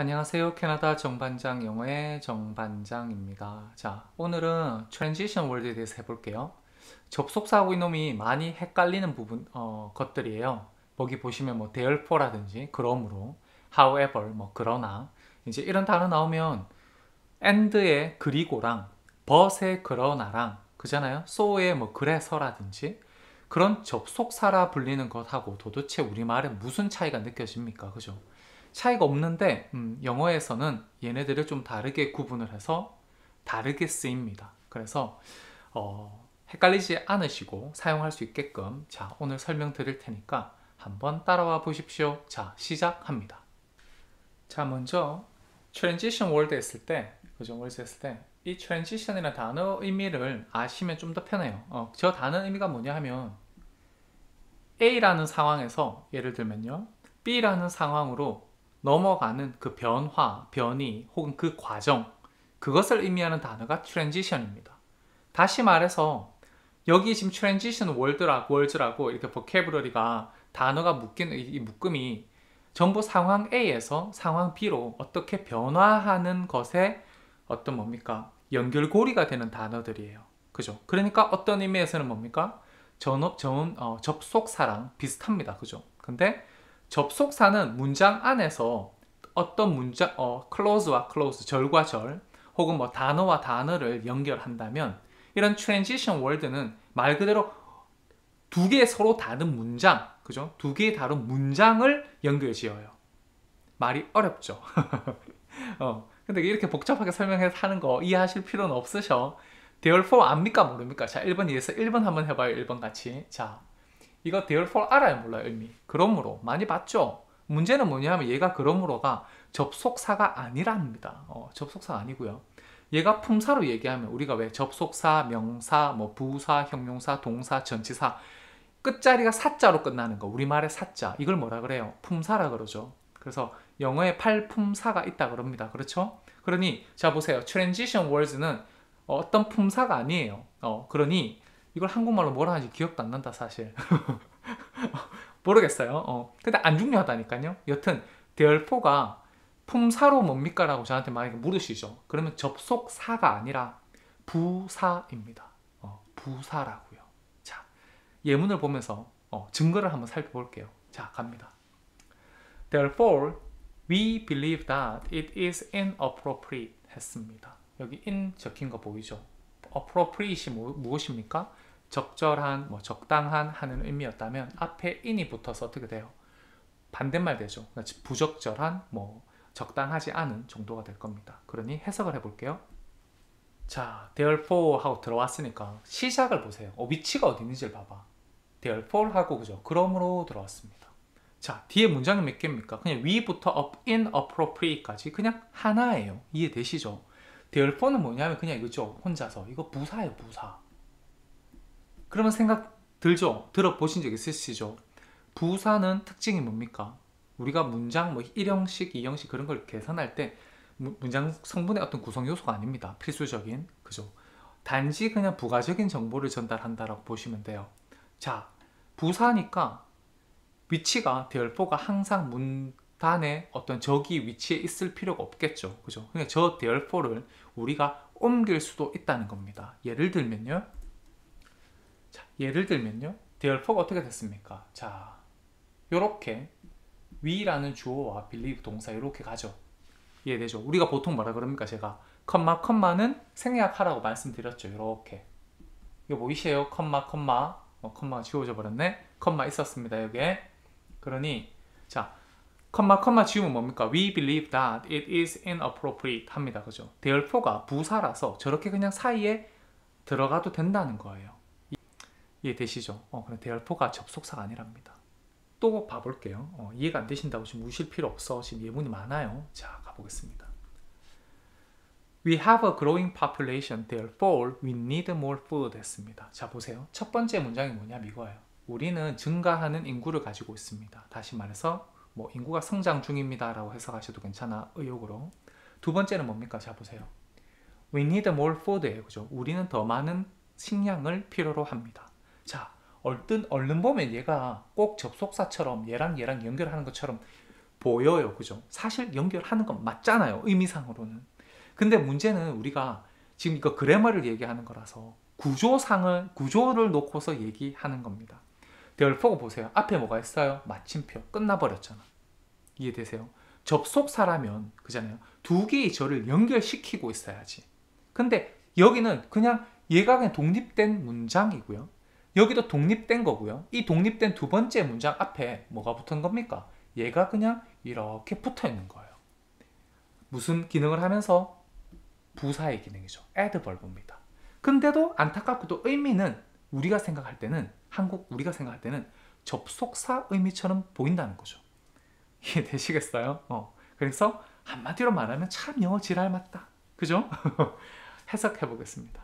안녕하세요. 캐나다 정반장 영어의 정반장입니다. 자, 오늘은 트랜지션 월드에 대해서 해볼게요. 접속사하고 이놈이 많이 헷갈리는 것들이에요. 거기 보시면 뭐 therefore 라든지 그러므로, however, 뭐 그러나 이제 이런 단어 나오면 and의 그리고랑 but의 그러나랑 그잖아요. so의 뭐 그래서라든지 그런 접속사라 불리는 것하고 도대체 우리말에 무슨 차이가 느껴집니까? 그죠? 차이가 없는데 영어에서는 얘네들을 좀 다르게 구분을 해서 다르게 쓰입니다. 그래서 헷갈리지 않으시고 사용할 수 있게끔 자 오늘 설명드릴 테니까 한번 따라와 보십시오. 자 시작합니다. 자 먼저 transition word 했을 때 그죠? word 했을 때 이 transition이라는 단어 의미를 아시면 좀 더 편해요. 저 단어 의미가 뭐냐 하면 A라는 상황에서 예를 들면요 B라는 상황으로 넘어가는 그 변화, 변이 혹은 그 과정 그것을 의미하는 단어가 transition입니다. 다시 말해서 여기 지금 transition words라고 이렇게 vocabulary가 단어가 묶인 이 묶음이 전부 상황 A에서 상황 B로 어떻게 변화하는 것에 어떤 뭡니까? 연결고리가 되는 단어들이에요. 그죠? 그러니까 어떤 의미에서는 뭡니까? 접속사랑 비슷합니다. 그죠? 근데 접속사는 문장 안에서 어떤 문장, clause와 clause, 절과 절, 혹은 뭐 단어와 단어를 연결한다면 이런 transition word는 말 그대로 두 개의 서로 다른 문장, 그죠? 두 개의 다른 문장을 연결 지어요. 말이 어렵죠? 근데 이렇게 복잡하게 설명해서 하는 거 이해하실 필요는 없으셔. therefore 압니까? 모릅니까? 자, 1번 이해해서 1번 한번 해봐요. 1번 같이. 자, 이거 therefore 알아요? 몰라요? 의미. 그러므로. 많이 봤죠? 문제는 뭐냐면 얘가 그러므로가 접속사가 아니랍니다. 접속사가 아니고요. 얘가 품사로 얘기하면 우리가 왜 접속사, 명사, 뭐 부사, 형용사, 동사, 전치사 끝자리가 사자로 끝나는 거 우리말의 사자 이걸 뭐라 그래요? 품사라 그러죠. 그래서 영어에 팔품사가 있다 그럽니다. 그렇죠? 그러니 자 보세요. transition words는 어떤 품사가 아니에요. 그러니 이걸 한국말로 뭐라 하는지 기억도 안 난다 사실. 모르겠어요. 근데 안 중요하다니까요. 여튼 therefore가 품사로 뭡니까? 라고 저한테 만약에 물으시죠. 그러면 접속사가 아니라 부사입니다. 부사라고요. 자, 예문을 보면서 증거를 한번 살펴볼게요. 자, 갑니다. Therefore, we believe that it is inappropriate 했습니다. 여기 in 적힌 거 보이죠? appropriate이 무엇입니까? 적절한, 뭐 적당한 하는 의미였다면 앞에 in이 붙어서 어떻게 돼요? 반대말 되죠. 그러니까 부적절한, 뭐 적당하지 않은 정도가 될 겁니다. 그러니 해석을 해볼게요. 자, therefore 하고 들어왔으니까 시작을 보세요. 위치가 어디 있는지를 봐봐. therefore 하고 그죠? 그러므로 들어왔습니다. 자, 뒤에 문장이 몇 개입니까? 그냥 we부터 inappropriate까지 그냥 하나예요. 이해되시죠? therefore는 뭐냐면 그냥 이거죠. 혼자서. 이거 부사예요, 부사. 그러면 생각 들죠? 들어보신 적 있으시죠? 부사는 특징이 뭡니까? 우리가 문장 뭐 1형식, 2형식 그런 걸 계산할 때 문장 성분의 어떤 구성 요소가 아닙니다. 필수적인. 그죠? 단지 그냥 부가적인 정보를 전달한다라고 보시면 돼요. 자, 부사니까 위치가 therefore 항상 문단에 어떤 적이 위치에 있을 필요가 없겠죠. 그죠? 그러니까 저 therefore를 우리가 옮길 수도 있다는 겁니다. 예를 들면요. 자, 예를 들면요. therefore가 어떻게 됐습니까? 자, 요렇게 we라는 주어와 believe 동사 이렇게 가죠. 이해되죠? 우리가 보통 뭐라 그럽니까? 제가 컴마는 생략하라고 말씀드렸죠. 이렇게 이거 보이세요? 컴마가 지워져 버렸네. 컴마 있었습니다. 여기에. 그러니 자 컴마 지우면 뭡니까? We believe that it is inappropriate 합니다. 그죠? therefore가 부사라서 저렇게 그냥 사이에 들어가도 된다는 거예요. 이해되시죠? 그럼 therefore가 접속사가 아니랍니다. 또 봐볼게요. 이해가 안 되신다고 지금 우실 필요 없어. 지금 예문이 많아요. 자, 가보겠습니다. We have a growing population, therefore we need more food 했습니다. 자, 보세요. 첫 번째 문장이 뭐냐면 이거예요. 우리는 증가하는 인구를 가지고 있습니다. 다시 말해서 뭐 인구가 성장 중입니다 라고 해석하셔도 괜찮아. 의욕으로. 두 번째는 뭡니까? 자, 보세요. We need more food예요. 그죠? 우리는 더 많은 식량을 필요로 합니다. 자, 얼른 보면 얘가 꼭 접속사처럼 얘랑 연결하는 것처럼 보여요. 그죠? 사실 연결하는 건 맞잖아요. 의미상으로는. 근데 문제는 우리가 지금 이거 그래머를 얘기하는 거라서 구조를 놓고서 얘기하는 겁니다. therefore 보세요. 앞에 뭐가 있어요? 마침표. 끝나버렸잖아. 이해되세요? 접속사라면 그잖아요. 두 개의 절을 연결시키고 있어야지. 근데 여기는 그냥 얘가 그냥 독립된 문장이고요. 여기도 독립된 거고요. 이 독립된 두 번째 문장 앞에 뭐가 붙은 겁니까? 얘가 그냥 이렇게 붙어 있는 거예요. 무슨 기능을 하면서? 부사의 기능이죠. adverb입니다. 근데도 안타깝게도 의미는 우리가 생각할 때는 우리가 생각할 때는 접속사 의미처럼 보인다는 거죠. 이해되시겠어요? 그래서 한마디로 말하면 참 영어 지랄 맞다. 그죠? 해석해 보겠습니다.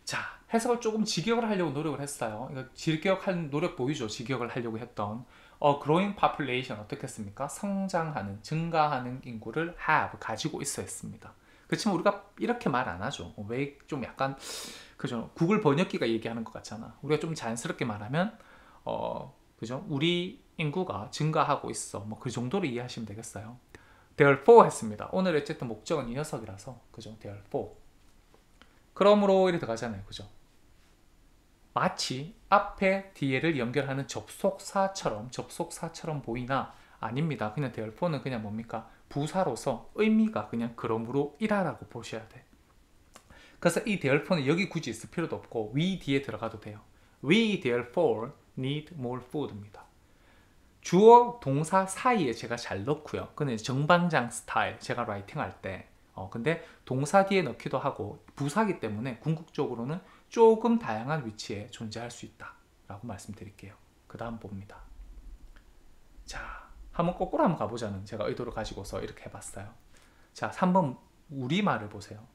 자, 해석을 조금 직역을 하려고 노력을 했어요. 이거 직역할 노력 보이죠? 직역을 하려고 했던 growing population 어떻게 했습니까? 성장하는, 증가하는 인구를 have, 가지고 있어 했습니다. 그렇지만 우리가 이렇게 말 안 하죠. 왜 좀 약간 그죠? 구글 번역기가 얘기하는 것 같잖아. 우리가 좀 자연스럽게 말하면 그죠? 우리 인구가 증가하고 있어. 뭐 그 정도로 이해하시면 되겠어요. therefore 했습니다. 오늘 어쨌든 목적은 이 녀석이라서 그죠? therefore. 그러므로 이렇게 들어가잖아요. 그죠? 마치 앞에 뒤에를 연결하는 접속사처럼 보이나? 아닙니다. 그냥 therefore는 그냥 뭡니까? 부사로서 의미가 그냥 그러므로 이라라고 보셔야 돼. 그래서 이 therefore는 여기 굳이 있을 필요도 없고 we 뒤에 들어가도 돼요. We therefore need more food입니다. 주어 동사 사이에 제가 잘 넣고요. 그는 정방장 스타일 제가 라이팅 할 때 근데 동사 뒤에 넣기도 하고 부사기 때문에 궁극적으로는 조금 다양한 위치에 존재할 수 있다 라고 말씀드릴게요. 그 다음 봅니다. 자, 한번 거꾸로 한번 가보자는 제가 의도를 가지고서 이렇게 해봤어요. 자, 3번 우리말을 보세요.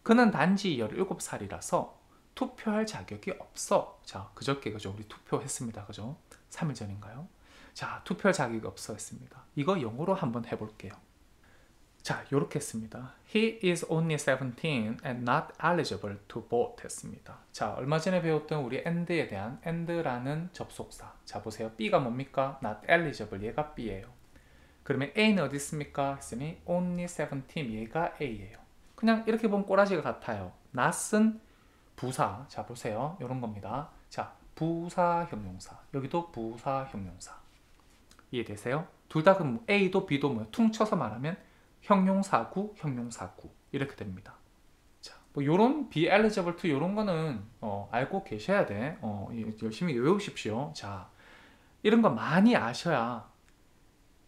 그는 단지 17살이라서 투표할 자격이 없어. 자, 그저께 그죠? 우리 투표했습니다. 그죠? 3일 전인가요? 자, 투표할 자격이 없어 했습니다. 이거 영어로 한번 해볼게요. 자, 요렇게 했습니다. He is only 17 and not eligible to vote 했습니다. 자, 얼마 전에 배웠던 우리 and에 대한 and라는 접속사. 자, 보세요. B가 뭡니까? not eligible. 얘가 B예요. 그러면 A는 어디 있습니까? 했으니 only 17. 얘가 A예요. 그냥 이렇게 보면 꼬라지가 같아요. not은 부사. 자, 보세요. 요런 겁니다. 자, 부사 형용사. 여기도 부사 형용사. 이해되세요? 둘 다 그럼 A도 B도 뭐예요? 퉁쳐서 말하면 형용사구 이렇게 됩니다. 자, 뭐 요런 be eligible to 요런 거는 알고 계셔야 돼. 열심히 외우십시오. 자, 이런 거 많이 아셔야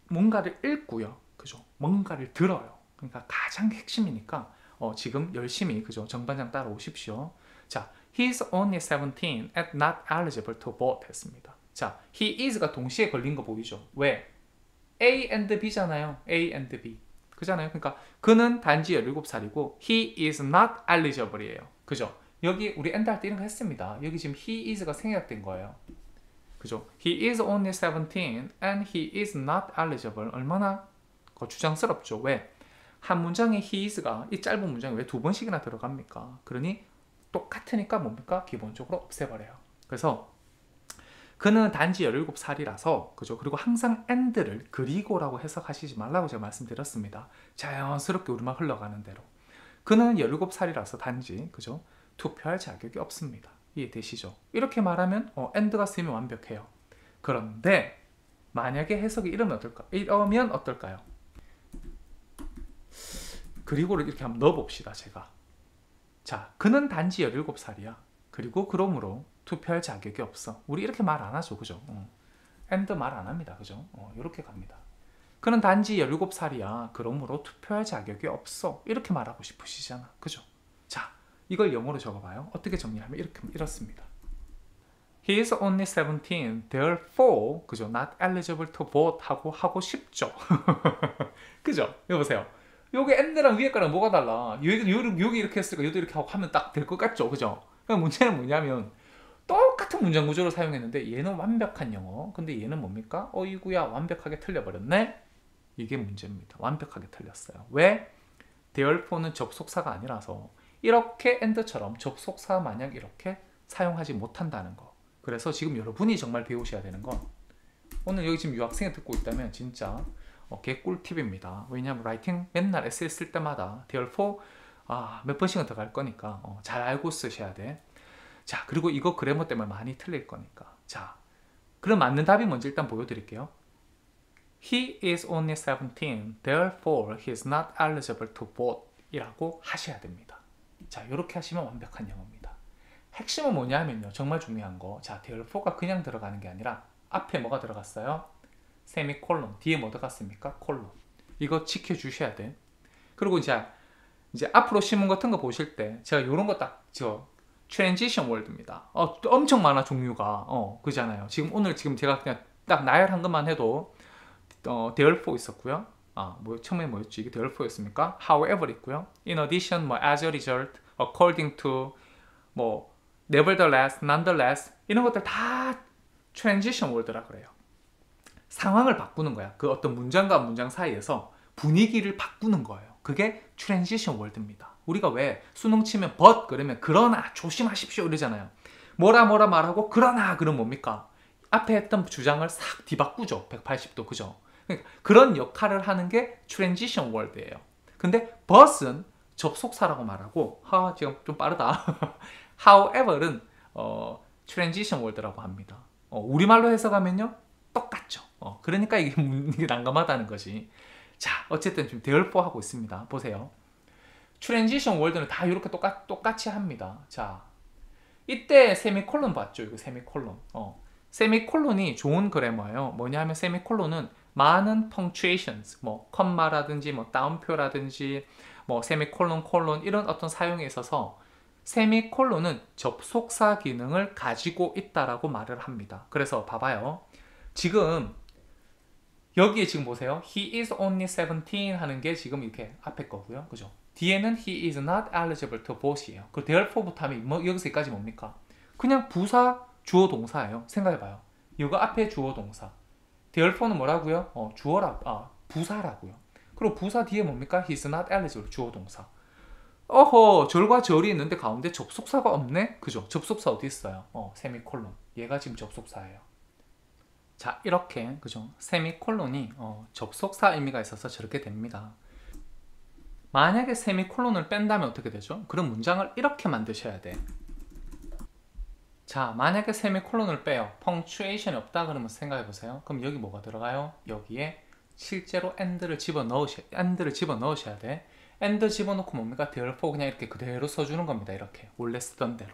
뭔가를 읽고요. 그죠? 뭔가를 들어요. 그러니까 가장 핵심이니까 지금 열심히 그죠? 정반장 따라오십시오. 자, he's only 17 and not eligible to vote 했습니다. 자, he is가 동시에 걸린 거 보이죠? 왜? A and B잖아요. A and B. 그잖아요. 그러니까 그는 단지 17살이고 he is not eligible이에요. 그죠? 여기 우리 and 할 때 이런 거 했습니다. 여기 지금 he is가 생략된 거예요. 그죠? He is only 17 and he is not eligible. 얼마나 주장스럽죠. 왜? 한 문장에 he is가 이 짧은 문장에 왜 두 번씩이나 들어갑니까? 그러니 똑같으니까 뭡니까? 기본적으로 없애버려요. 그래서 그는 단지 17살이라서 그죠? 그리고 항상 and를 그리고라고 해석하시지 말라고 제가 말씀드렸습니다. 자연스럽게 우리말 흘러가는 대로. 그는 17살이라서 단지 그죠? 투표할 자격이 없습니다. 이해되시죠? 이렇게 말하면 and가 쓰이면 완벽해요. 그런데 만약에 해석이 이러면 어떨까요? 그리고를 이렇게 한번 넣어봅시다. 제가. 자, 그는 단지 17살이야. 그리고 그러므로 투표할 자격이 없어. 우리 이렇게 말 안 하죠. 그죠? and 말 안 합니다. 그죠? 이렇게 갑니다. 그는 단지 17살이야. 그러므로 투표할 자격이 없어. 이렇게 말하고 싶으시잖아. 그죠? 자, 이걸 영어로 적어봐요. 어떻게 정리하면 이렇습니다. He is only 17, therefore, 그죠? not eligible to vote 하고 싶죠. 그죠? 여기 보세요. 여기 and랑 위에 거랑 뭐가 달라? 여기 이렇게 했으니까 여기도 이렇게 하고 하면 딱 될 것 같죠? 그죠? 그러니까 문제는 뭐냐면 똑같은 문장 구조를 사용했는데 얘는 완벽한 영어. 근데 얘는 뭡니까? 어이구야 완벽하게 틀려버렸네? 이게 문제입니다. 완벽하게 틀렸어요. 왜? therefore는 접속사가 아니라서 이렇게 and처럼 접속사 마냥 이렇게 사용하지 못한다는 거. 그래서 지금 여러분이 정말 배우셔야 되는 건 오늘 여기 지금 유학생이 듣고 있다면 진짜 꽤 꿀팁입니다. 왜냐하면 라이팅 맨날 에세이 쓸 때마다 therefore 몇 번씩은 더 갈 거니까 잘 알고 쓰셔야 돼. 자, 그리고 이거 그래머 때문에 많이 틀릴 거니까. 자, 그럼 맞는 답이 뭔지 일단 보여드릴게요. He is only 17, therefore he is not eligible to vote 이라고 하셔야 됩니다. 자, 이렇게 하시면 완벽한 영어입니다. 핵심은 뭐냐면요, 정말 중요한 거. 자, therefore가 그냥 들어가는 게 아니라 앞에 뭐가 들어갔어요? 세미콜론. 뒤에 뭐 들어갔습니까? 콜론. 이거 지켜주셔야 돼. 그리고 이제 앞으로 신문 같은 거 보실 때 제가 이런 거 딱 트랜지션 월드입니다. 엄청 많아 종류가. 그잖아요. 오늘 제가 그냥 딱 나열한 것만 해도 therefore 있었고요. 처음에 뭐였지? 이게 therefore였습니까? however 있고요. in addition, as a result, according to, nevertheless, nonetheless 이런 것들 다 transition word라 그래요. 상황을 바꾸는 거야. 그 어떤 문장과 문장 사이에서 분위기를 바꾸는 거예요. 그게 transition word입니다. 우리가 왜 수능 치면 but 그러면 그러나 조심하십시오 이러잖아요. 뭐라 말하고 그러나 그럼 뭡니까? 앞에 했던 주장을 싹 뒤바꾸죠. 180도 그죠? 그러니까 그런 역할을 하는 게 transition word예요. 근데 but은 접속사라고 말하고 지금 좀 빠르다. however는 transition word라고 합니다. 우리말로 해석하면요 똑같죠. 그러니까 이게 난감하다는 거지. 자, 어쨌든 지금 therefore 하고 있습니다. 보세요. transition word는 다 이렇게 똑같이 합니다. 자, 이때 세미콜론 봤죠? 이거 세미콜론. 세미콜론이 좋은 그래머예요. 뭐냐 하면 세미콜론은 많은 punctuations, 컴마라든지 따옴표라든지 세미콜론, 콜론 이런 어떤 사용에 있어서 세미콜론은 접속사 기능을 가지고 있다라고 말을 합니다. 그래서 봐봐요. 지금 여기에 지금 보세요. He is only 17 하는 게 지금 이렇게 앞에 거고요. 그죠? 뒤에는 he is not eligible to vote이에요. 그 therefore부터 하면 여기서까지 뭡니까? 그냥 부사, 주어, 동사예요. 생각해봐요. 이거 앞에 주어, 동사. therefore는 뭐라고요? 부사라고요. 그리고 부사 뒤에 뭡니까? he is not eligible, 주어, 동사. 절과 절이 있는데 가운데 접속사가 없네? 그죠? 접속사 어디 있어요? 세미콜론. 얘가 지금 접속사예요. 자, 이렇게 그죠? 세미콜론이 접속사 의미가 있어서 저렇게 됩니다. 만약에 세미콜론을 뺀다면 어떻게 되죠? 그런 문장을 이렇게 만드셔야 돼. 자, 만약에 세미콜론을 빼요. 펑츄에이션이 없다 그러면 생각해 보세요. 그럼 여기 뭐가 들어가요? 여기에 실제로 and를 집어넣으셔야 돼. and 집어넣고 뭡니까? therefore 그냥 이렇게 그대로 써주는 겁니다. 이렇게 원래 쓰던 대로.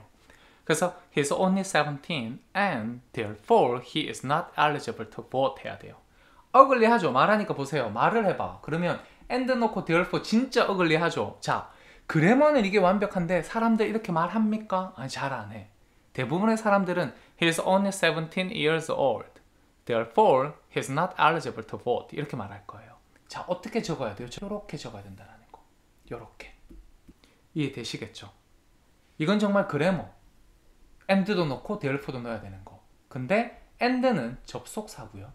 그래서 he's only 17 and therefore he is not eligible to vote 해야 돼요. 어글리하죠? 말하니까 보세요. 말을 해봐. 그러면 and 넣고 therefore 진짜 어글리하죠? 자, 그래머는 이게 완벽한데 사람들 이렇게 말합니까? 아니, 잘 안 해. 대부분의 사람들은 he's only 17 years old. Therefore, he's not eligible to vote. 이렇게 말할 거예요. 자, 어떻게 적어야 돼요? 이렇게 적어야 된다는 거. 이렇게. 이해되시겠죠? 이건 정말 그래머. and도 넣고 therefore도 넣어야 되는 거. 근데 and는 접속사고요.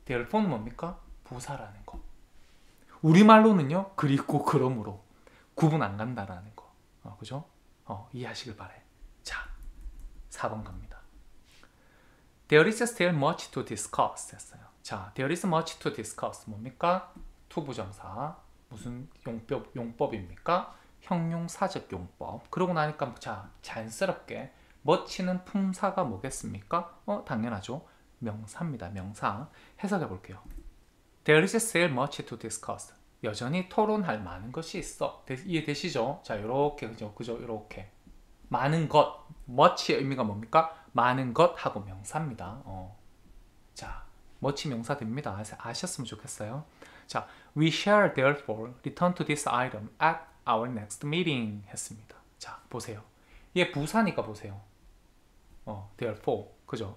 therefore는 뭡니까? 부사라는 거. 우리말로는요. 그리고 그러므로 구분 안 간다라는 거. 그죠? 이해하시길 바래. 자, 4번 갑니다. There is still much to discuss 했어요. 자, there is much to discuss 뭡니까? 투부정사. 무슨 용법입니까? 형용사적 용법. 그러고 나니까 자, 자연스럽게 much는 품사가 뭐겠습니까? 당연하죠. 명사입니다. 명사. 해석해 볼게요. There is still much to discuss. 여전히 토론할 많은 것이 있어. 이해되시죠? 자, 요렇게 그죠? 요렇게. 많은 것. much의 의미가 뭡니까? 많은 것 하고 명사입니다. 자, much 명사 됩니다. 아셨으면 좋겠어요. 자, we shall therefore return to this item at our next meeting 했습니다. 자, 보세요. 얘 부사니까 보세요. therefore. 그죠?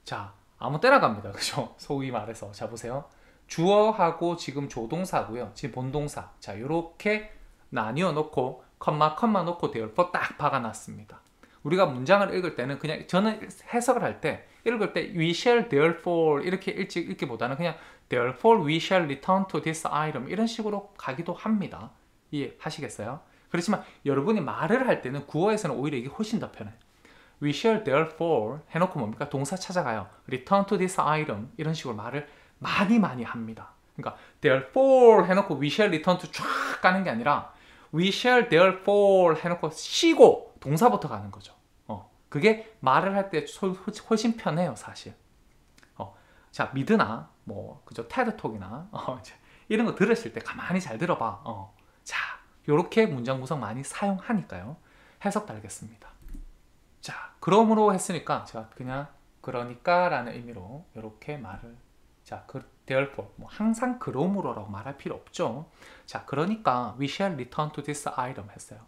자, 아무 때나 갑니다. 그죠? 소위 말해서. 자, 보세요. 주어하고 지금 조동사고요. 지금 본동사. 자, 요렇게 나뉘어 놓고 컴마 놓고 therefore 딱 박아놨습니다. 우리가 문장을 읽을 때는 그냥 저는 해석을 할 때 읽을 때 we shall therefore 이렇게 읽기보다는 그냥 therefore we shall return to this item 이런 식으로 가기도 합니다. 이해하시겠어요? 그렇지만 여러분이 말을 할 때는 구어에서는 오히려 이게 훨씬 더 편해요. We shall therefore 해놓고 뭡니까? 동사 찾아가요. Return to this item 이런 식으로 말을 많이 합니다. 그러니까 therefore 해놓고 we shall return to 쫙 가는 게 아니라 we shall therefore 해놓고 쉬고 동사부터 가는 거죠. 그게 말을 할 때 훨씬 편해요, 사실. 자, 미드나 뭐 그죠, 테드톡이나 이런 거 들으실 때 가만히 잘 들어봐. 자, 요렇게 문장 구성 많이 사용하니까요. 해석 달겠습니다. 자, 그러므로 했으니까 제가 그냥 그러니까 라는 의미로 이렇게 말을, 자, therefore 뭐 항상 그러므로라고 말할 필요 없죠. 자, 그러니까 we shall return to this item 했어요.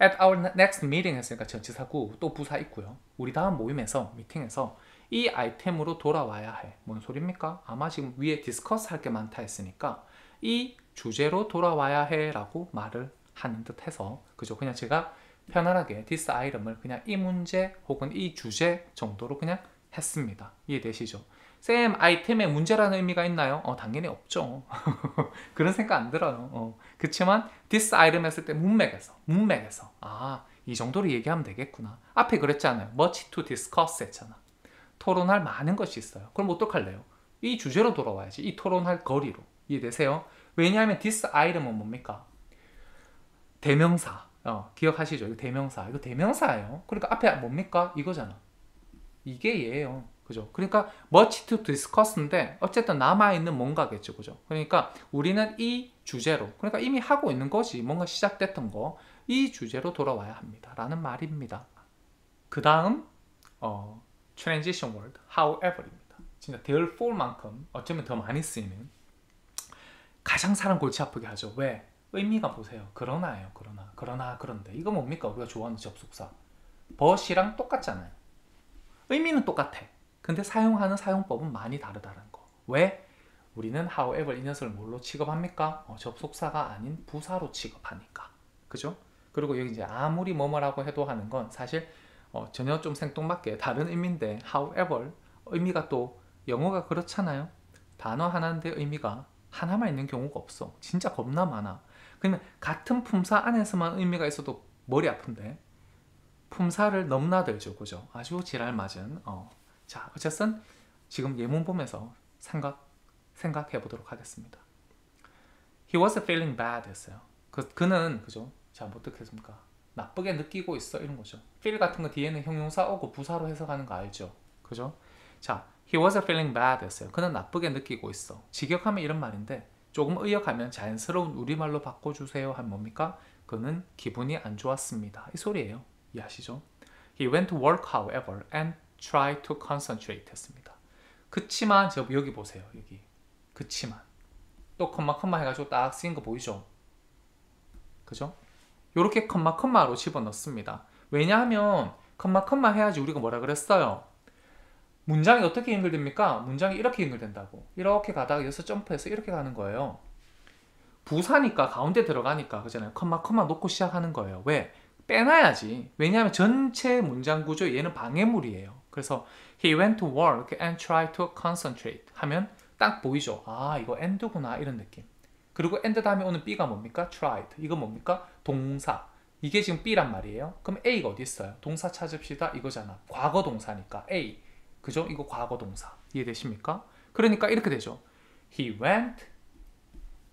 At our next meeting 했으니까 전치사고 또 부사 있고요. 우리 다음 모임에서, 미팅에서 이 아이템으로 돌아와야 해. 뭔 소리입니까? 아마 지금 위에 디스커스 할 게 많다 했으니까 이 주제로 돌아와야 해 라고 말을 하는 듯 해서, 그죠? 그냥 제가 편안하게 this item을 그냥 이 문제 혹은 이 주제 정도로 그냥 했습니다. 이해되시죠? 쌤, 아이템에 문제라는 의미가 있나요? 당연히 없죠. 그런 생각 안 들어요. 그치만 this item 했을 때 문맥에서 이 정도로 얘기하면 되겠구나. 앞에 그랬잖아요. much to discuss 했잖아. 토론할 많은 것이 있어요. 그럼 어떡할래요? 이 주제로 돌아와야지. 이 토론할 거리로. 이해되세요? 왜냐하면 this item은 뭡니까? 대명사. 기억하시죠? 이거 대명사. 이거 대명사예요. 그러니까 앞에 뭡니까? 이거잖아. 이게 얘예요. 그죠? 그러니까 much to discuss인데 어쨌든 남아있는 뭔가겠죠. 그죠? 그러니까 우리는 이 주제로, 그러니까 이미 하고 있는 것이 뭔가 시작됐던 거, 이 주제로 돌아와야 합니다. 라는 말입니다. 그 다음 transition word, however입니다. 진짜 therefore만큼 어쩌면 더 많이 쓰이는, 가장 사람 골치 아프게 하죠. 왜? 의미가 보세요. 그러나예요. 그러나 그런데 이거 뭡니까? 우리가 좋아하는 접속사 but이랑 똑같잖아요. 의미는 똑같아. 근데 사용하는 사용법은 많이 다르다는 거. 왜? 우리는 however 이 녀석을 뭘로 취급합니까? 접속사가 아닌 부사로 취급하니까. 그죠? 그리고 여기 이제 아무리 뭐뭐라고 해도 하는 건 사실 전혀 좀 생뚱맞게 다른 의미인데, however 의미가 또 영어가 그렇잖아요. 단어 하나인데 의미가 하나만 있는 경우가 없어. 진짜 겁나 많아. 그러면 같은 품사 안에서만 의미가 있어도 머리 아픈데 품사를 넘나들죠. 그죠? 아주 지랄맞은. 자, 어쨌든 지금 예문 보면서 생각해 보도록 하겠습니다. He was feeling bad 했어요. 그는, 그죠? 자, 뭐 어떻겠습니까? 나쁘게 느끼고 있어, 이런 거죠. feel 같은 거 뒤에는 형용사 오고 부사로 해석하는 거 알죠? 그죠? 자, he was feeling bad 했어요. 그는 나쁘게 느끼고 있어. 직역하면 이런 말인데 조금 의역하면 자연스러운 우리말로 바꿔주세요 하면 뭡니까? 그는 기분이 안 좋았습니다. 이 소리예요. 이해하시죠? He went to work however and tried to concentrate 했습니다. 그치만 저 여기 보세요. 여기 그치만 또 컴마 해가지고 딱 쓰인 거 보이죠? 그죠? 요렇게 컴마로 집어넣습니다. 왜냐하면 컴마 해야지 우리가 뭐라 그랬어요? 문장이 어떻게 연결됩니까? 문장이 이렇게 연결된다고. 이렇게 가다가 여기서 점프해서 이렇게 가는 거예요. 부사니까 가운데 들어가니까, 그잖아요. 컴마 놓고 시작하는 거예요. 왜? 빼놔야지. 왜냐하면 전체 문장 구조 얘는 방해물이에요. 그래서 he went to work and tried to concentrate 하면 딱 보이죠? 아, 이거 and구나, 이런 느낌. 그리고 and 다음에 오는 B가 뭡니까? tried. 이거 뭡니까? 동사. 이게 지금 B란 말이에요. 그럼 A가 어디 있어요? 동사 찾읍시다, 이거잖아. 과거 동사니까 A. 그죠? 이거 과거 동사. 이해되십니까? 그러니까 이렇게 되죠. He went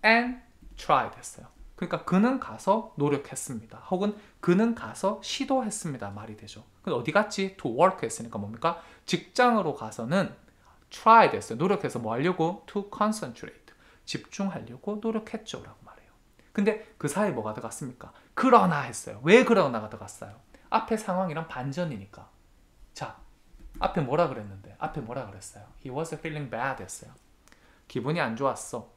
and tried 했어요. 그러니까 그는 가서 노력했습니다. 혹은 그는 가서 시도했습니다. 말이 되죠. 근데 어디 갔지? to work 했으니까 뭡니까? 직장으로 가서는 tried 했어요. 노력해서 뭐 하려고? to concentrate. 집중하려고 노력했죠. 라고 말해요. 근데 그 사이에 뭐가 들어갔습니까? 그러나 했어요. 왜 그러나가 들어갔어요? 앞에 상황이랑 반전이니까. 자, 앞에 뭐라 그랬는데? 앞에 뭐라 그랬어요? He was feeling bad 했어요. 기분이 안 좋았어.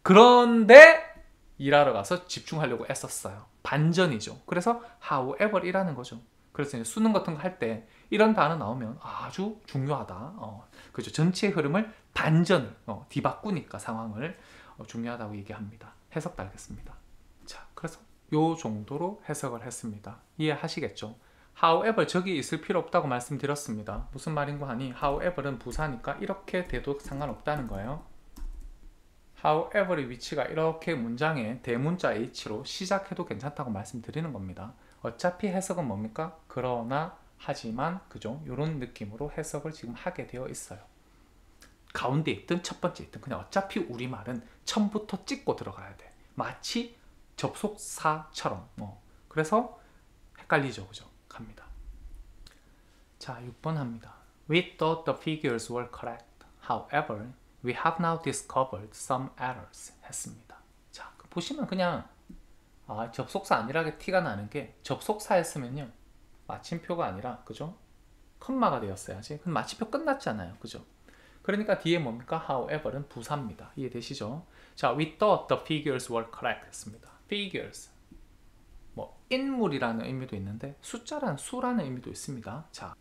그런데 일하러 가서 집중하려고 애썼어요. 반전이죠. 그래서 however이라는 거죠. 그래서 이제 수능 같은 거 할 때 이런 단어 나오면 아주 중요하다. 그죠? 전체의 흐름을 반전을 뒤바꾸니까 상황을 중요하다고 얘기합니다. 해석 달겠습니다. 자, 그래서 요 정도로 해석을 했습니다. 이해하시겠죠? however 저기 있을 필요 없다고 말씀드렸습니다. 무슨 말인가 하니 however은 부사니까 이렇게 돼도 상관없다는 거예요. however의 위치가 이렇게 문장에 대문자 H로 시작해도 괜찮다고 말씀드리는 겁니다. 어차피 해석은 뭡니까? 그러나, 하지만, 그죠? 이런 느낌으로 해석을 지금 하게 되어 있어요. 가운데 있든 첫 번째 있든 그냥 어차피 우리말은 처음부터 찍고 들어가야 돼. 마치 접속사처럼. 그래서 헷갈리죠, 그죠? 갑니다. 자, 6번 합니다. We thought the figures were correct. However, we have now discovered some errors. 했습니다. 자, 보시면 그냥 접속사 아니라게 티가 나는 게 접속사였으면요 마침표가 아니라 그죠? 컴마가 되었어야지. 그럼 마침표 끝났잖아요, 그죠? 그러니까 뒤에 뭡니까? However는 부사입니다. 이해되시죠? 자, we thought the figures were correct 했습니다. figures 뭐 인물이라는 의미도 있는데 숫자라는 수라는 의미도 있습니다. 자,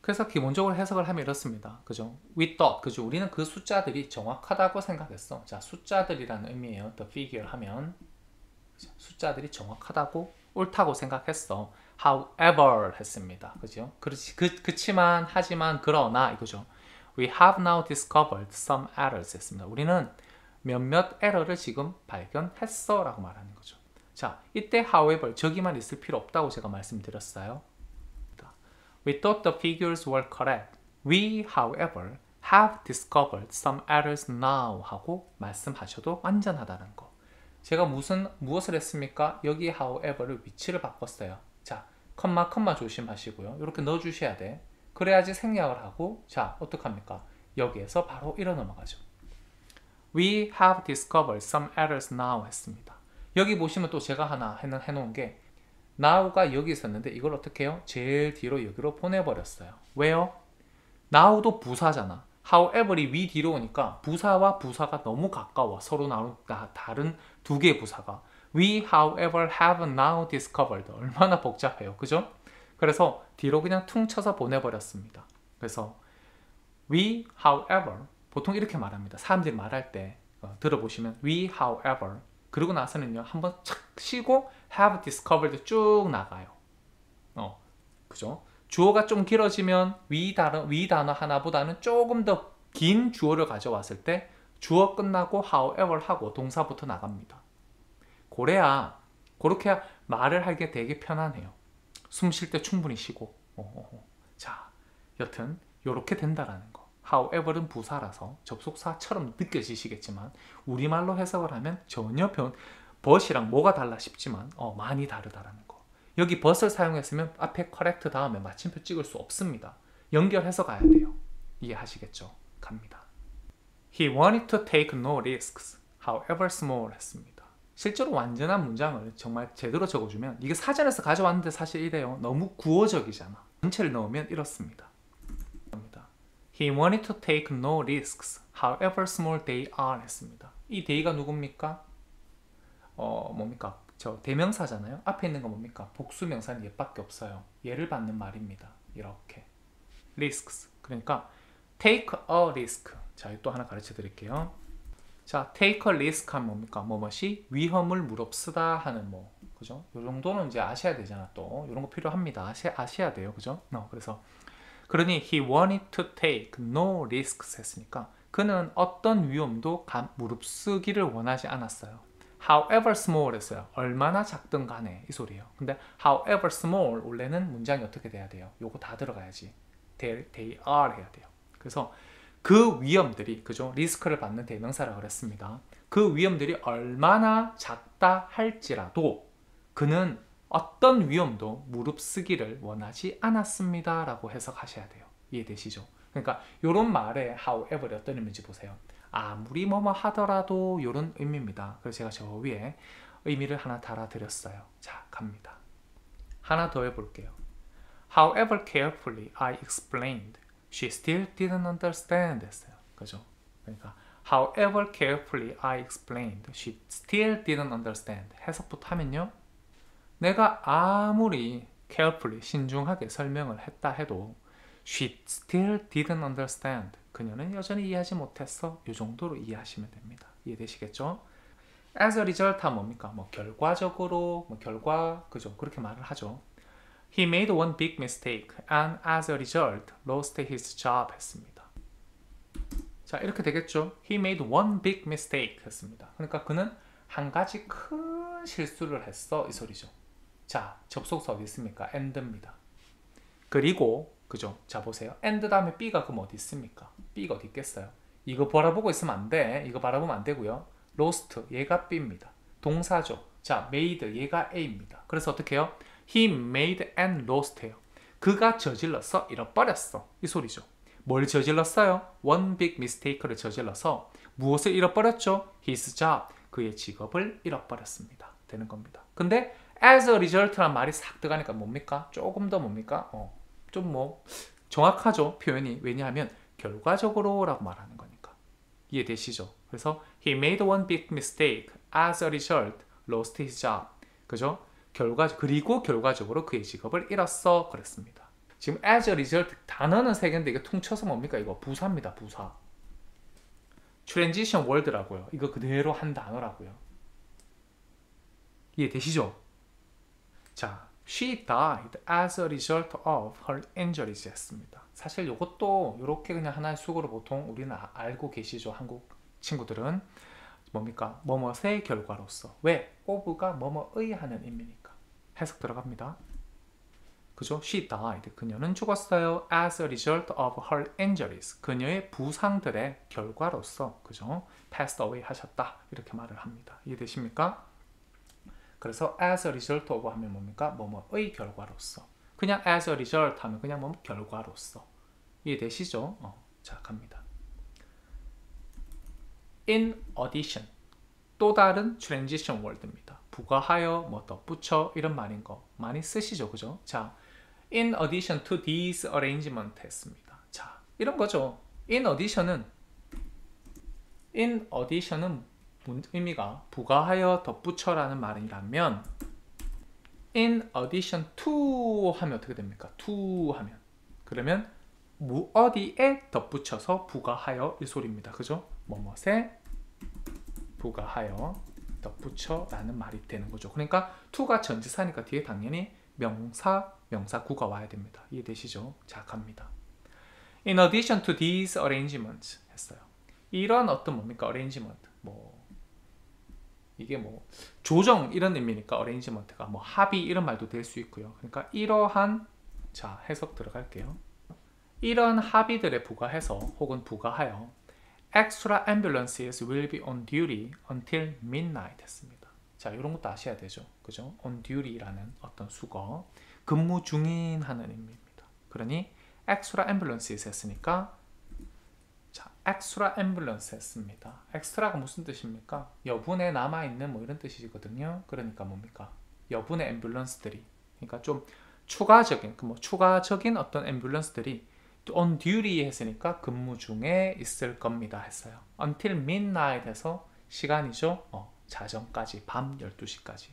그래서 기본적으로 해석을 하면 이렇습니다. 그죠? We thought, 그죠? 우리는 그 숫자들이 정확하다고 생각했어. 자, 숫자들이라는 의미예요. The figure 하면 그죠? 숫자들이 정확하다고 옳다고 생각했어. However 했습니다. 그죠? 그치만, 하지만, 그러나 이거죠. We have now discovered some errors 했습니다. 우리는 몇몇 에러를 지금 발견했어 라고 말하는 거죠. 자, 이때 however 저기만 있을 필요 없다고 제가 말씀드렸어요. We thought the figures were correct. We, however, have discovered some errors now 하고 말씀하셔도 완전하다는 거. 제가 무엇을 했습니까? 여기 however를 위치를 바꿨어요. 자, 컴마 조심하시고요. 이렇게 넣어주셔야 돼. 그래야지 생략을 하고, 자, 어떡합니까? 여기에서 바로 이러 넘어가죠. We have discovered some errors now 했습니다. 여기 보시면 또 제가 하나 해놓은 게 now가 여기 있었는데 이걸 어떻게 해요? 제일 뒤로 여기로 보내버렸어요. 왜요? now도 부사잖아. however이 위 뒤로 오니까 부사와 부사가 너무 가까워. 서로 다른 두 개의 부사가. We, however, have now discovered. 얼마나 복잡해요. 그죠? 그래서 뒤로 그냥 퉁 쳐서 보내버렸습니다. 그래서 we, however, 보통 이렇게 말합니다. 사람들이 말할 때 들어보시면 we, however, 그리고 나서는요 한번 착 쉬고 have discovered 쭉 나가요. 그죠? 주어가 좀 길어지면 위 단어 하나보다는 조금 더 긴 주어를 가져왔을 때 주어 끝나고 however 하고 동사부터 나갑니다. 그렇게 말을 하기가 되게 편하네요. 숨 쉴 때 충분히 쉬고. 자, 여튼 이렇게 된다라는 거. however는 부사라서 접속사처럼 느껴지시겠지만 우리말로 해석을 하면 전혀 but이랑 뭐가 달라 싶지만 많이 다르다라는 거. 여기 but을 사용했으면 앞에 correct 다음에 마침표 찍을 수 없습니다. 연결해서 가야 돼요. 이해하시겠죠? 갑니다. He wanted to take no risks, however small 했습니다. 실제로 완전한 문장을 정말 제대로 적어주면 이게 사전에서 가져왔는데 사실 이래요. 너무 구어적이잖아. 전체를 넣으면 이렇습니다. He wanted to take no risks, however small they are 했습니다. 이 they가 누굽니까? 뭡니까? 저 대명사잖아요. 앞에 있는 건 뭡니까? 복수명사는 얘밖에 없어요. 얘를 받는 말입니다. 이렇게 risks. 그러니까 take a risk. 자, 또 하나 가르쳐 드릴게요. 자, take a risk 하면 뭡니까? 뭐뭐이 위험을 무릅쓰다 하는 그죠? 요 정도는 이제 아셔야 되잖아. 또 이런 거 필요합니다. 아셔야 돼요. 그죠? 그래서 그러니 he wanted to take no risks 했으니까 그는 어떤 위험도 무릅쓰기를 원하지 않았어요. however small 했어요. 얼마나 작든 간에 이 소리예요. 근데 however small 원래는 문장이 어떻게 돼야 돼요? 요거 다 들어가야지. they are 해야 돼요. 그래서 그 위험들이 그죠? 리스크를 받는 대명사라고 그랬습니다. 그 위험들이 얼마나 작다 할지라도 그는 어떤 위험도 무릅쓰기를 원하지 않았습니다 라고 해석하셔야 돼요. 이해되시죠? 그러니까 이런 말에 however이 어떤 의미인지 보세요. 아무리 뭐뭐 하더라도 이런 의미입니다. 그래서 제가 저 위에 의미를 하나 달아드렸어요. 자, 갑니다. 하나 더 해볼게요. However carefully I explained, she still didn't understand 했어요. 그죠? 그러니까 however carefully I explained, she still didn't understand. 해석부터 하면요. 내가 아무리 carefully, 신중하게 설명을 했다 해도 she still didn't understand. 그녀는 여전히 이해하지 못했어. 이 정도로 이해하시면 됩니다. 이해되시겠죠? As a result 하면 뭡니까? 결과적으로, 그죠? 그렇게 말을 하죠. He made one big mistake and as a result lost his job 했습니다. 자, 이렇게 되겠죠? He made one big mistake 했습니다. 그러니까 그는 한 가지 큰 실수를 했어. 이 소리죠. 자, 접속사 어디 있습니까? and입니다. 그리고 그죠? 자, 보세요. and 다음에 B가 그럼 어디 있습니까? B가 어디 있겠어요? 이거 바라보고 있으면 안 돼. 이거 바라보면 안 되고요. lost 얘가 B입니다. 동사죠. 자, made 얘가 A입니다. 그래서 어떻게 해요? He made and lost 해요. 그가 저질렀어, 잃어버렸어. 이 소리죠. 뭘 저질렀어요? One big mistake를 저질러서 무엇을 잃어버렸죠? His job, 그의 직업을 잃어버렸습니다. 되는 겁니다. 근데 as a result란 말이 싹 들어가니까 뭡니까? 조금 더 뭡니까? 좀 뭐 정확하죠, 표현이. 왜냐하면 결과적으로 라고 말하는 거니까. 이해되시죠? 그래서 he made one big mistake as a result lost his job. 그죠? 그리고 결과적으로 그의 직업을 잃었어. 그랬습니다. 지금 as a result 단어는 세 개인데 이게 퉁쳐서 뭡니까? 이거 부사입니다. 부사. transition word라고요. 이거 그대로 한 단어라고요. 이해되시죠? 자, she died as a result of her injuries 했습니다. 사실 이것도 이렇게 그냥 하나의 수고로 보통 우리는 알고 계시죠. 한국 친구들은 뭡니까? 뭐뭐의 결과로서. 왜? of가 뭐뭐의 하는 의미니까. 해석 들어갑니다. 그죠? She died. 그녀는 죽었어요. As a result of her injuries. 그녀의 부상들의 결과로서. 그죠? Passed away 하셨다. 이렇게 말을 합니다. 이해되십니까? 그래서 as a result of 하면 뭡니까? 뭐뭐의 결과로서. 그냥 as a result 하면 그냥 뭐 결과로서. 이해되시죠? 자, 갑니다. In addition. 또 다른 transition word입니다. 부가하여, 뭐 덧붙여 이런 말인 거 많이 쓰시죠, 그죠? 자, in addition to these arrangement 했습니다. 자, 이런 거죠. in addition은 의미가 부가하여, 덧붙여라는 말이라면 in addition to 하면 어떻게 됩니까? to 하면 그러면 어디에 덧붙여서 부가하여 이 소리입니다. 그죠? 뭐뭐에 부가하여 덧붙여 라는 말이 되는 거죠. 그러니까 to가 전치사니까 뒤에 당연히 명사구가 와야 됩니다. 이해되시죠? 자, 갑니다. In addition to these arrangements 했어요. 이런 어떤 뭡니까? arrangement. 이게 조정 이런 의미니까 arrangement가 합의 이런 말도 될 수 있고요. 그러니까 이러한 자, 해석 들어갈게요. 이런 합의들에 부과해서 혹은 부과하여 extra ambulances will be on duty until midnight 했습니다. 자, 이런 것도 아셔야 되죠. 그죠? on duty라는 어떤 수거, 근무 중인 하는 의미입니다. 그러니 extra ambulances 했으니까 자, extra ambulance 했습니다. extra가 무슨 뜻입니까? 여분에 남아있는 뭐 이런 뜻이거든요. 그러니까 뭡니까? 여분의 앰뷸런스들이, 그러니까 좀 추가적인 추가적인 어떤 앰뷸런스들이 on duty 했으니까 근무 중에 있을 겁니다 했어요. until midnight 해서 시간이죠. 자정까지, 밤 12시까지.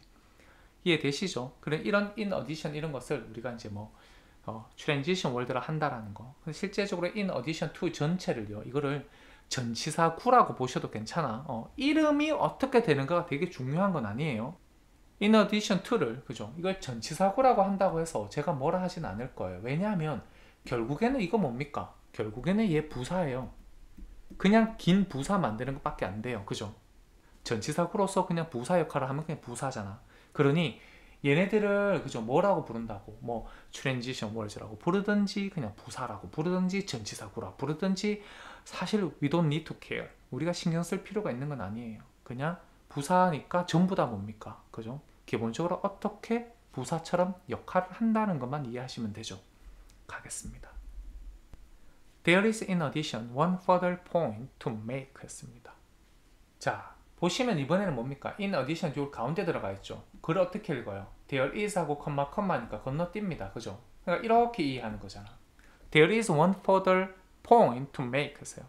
이해되시죠? 그래, 이런 in addition 이런 것을 우리가 이제 transition word를 한다라는 거. 실제적으로 in addition to 전체를요, 이거를 전치사구라고 보셔도 괜찮아. 이름이 어떻게 되는가가 되게 중요한 건 아니에요. in addition to를, 그죠? 이걸 전치사구라고 한다고 해서 제가 뭐라 하진 않을 거예요. 왜냐하면 결국에는 이거 뭡니까? 결국에는 얘 부사예요. 그냥 긴 부사 만드는 것밖에 안 돼요. 그죠? 전치사구로서 그냥 부사 역할을 하면 그냥 부사잖아. 그러니 얘네들을 그죠? 뭐라고 부른다고? transition words라고 부르든지 그냥 부사라고 부르든지 전치사구라고 부르든지 사실 we don't need to care. 우리가 신경 쓸 필요가 있는 건 아니에요. 그냥 부사니까 전부 다 뭡니까? 그죠? 기본적으로 어떻게 부사처럼 역할을 한다는 것만 이해하시면 되죠. 가겠습니다. There is in addition one further point to make 했습니다. 자, 보시면 이번에는 뭡니까? in addition 요 가운데 들어가 있죠. 그걸 어떻게 읽어요? There is 하고 컴마니까 건너뜁니다. 그죠? 그러니까 이렇게 이해하는 거잖아. There is one further point to make 했어요.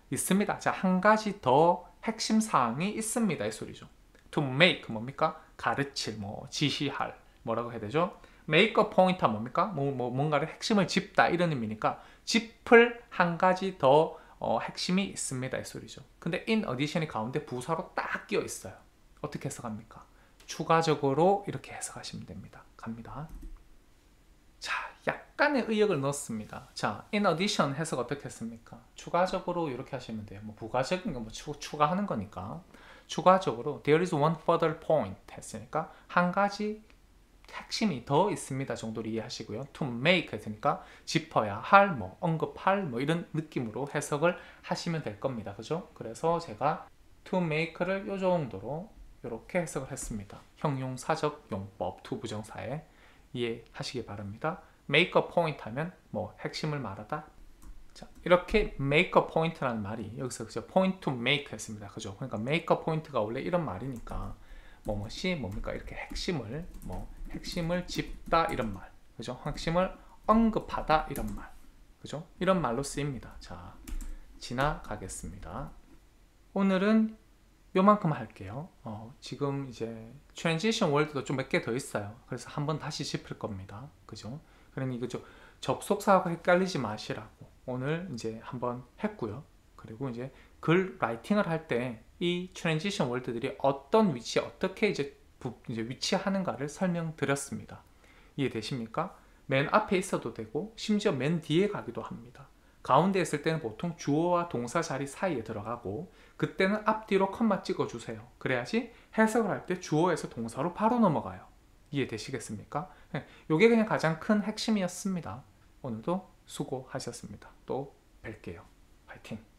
있습니다. 자, 한 가지 더 핵심 사항이 있습니다. 이 소리죠. To make 뭡니까? 가르칠, 지시할, 뭐라고 해야 되죠? make a point 뭡니까? 뭔가를 핵심을 짚다 이런 의미니까 짚을 한 가지 더 핵심이 있습니다. 이 소리죠. 근데 in addition이 가운데 부사로 딱 끼어 있어요. 어떻게 해석합니까? 추가적으로 이렇게 해석하시면 됩니다. 갑니다. 자, 약간의 의역을 넣었습니다. 자, in addition 해석 어떻게 했습니까? 추가적으로 이렇게 하시면 돼요. 부가적인 거 추가하는 거니까 추가적으로 there is one further point 했으니까 한 가지 핵심이 더 있습니다 정도로 이해하시고요. to make 했으니까 짚어야 할, 뭐 언급할, 뭐 이런 느낌으로 해석을 하시면 될 겁니다. 그죠? 그래서 제가 to make를 이 정도로 이렇게 해석을 했습니다. 형용사적 용법 to 부정사에 이해하시기 바랍니다. make a point 하면 뭐 핵심을 말하다. 자, 이렇게 make a point라는 말이 여기서 그죠? point to make 했습니다. 그죠? 그러니까 make a point가 원래 이런 말이니까 뭐뭐시 뭡니까? 이렇게 핵심을 핵심을 짚다 이런 말. 그죠? 핵심을 언급하다 이런 말. 그죠? 이런 말로 쓰입니다. 자, 지나가겠습니다. 오늘은 요만큼 할게요. 지금 이제 transition word도 좀 몇 개 더 있어요. 그래서 한번 다시 짚을 겁니다. 그죠? 그러니 이거 접속사하고 헷갈리지 마시라고 오늘 이제 한번 했고요. 그리고 이제 글 라이팅을 할 때 이 트랜지션 월드들이 어떤 위치 어떻게 이제 위치하는가를 설명드렸습니다. 이해되십니까? 맨 앞에 있어도 되고 심지어 맨 뒤에 가기도 합니다. 가운데 있을 때는 보통 주어와 동사 자리 사이에 들어가고 그때는 앞뒤로 컴마 찍어주세요. 그래야지 해석을 할 때 주어에서 동사로 바로 넘어가요. 이해되시겠습니까? 이게 그냥 가장 큰 핵심이었습니다. 오늘도 수고하셨습니다. 또 뵐게요. 파이팅!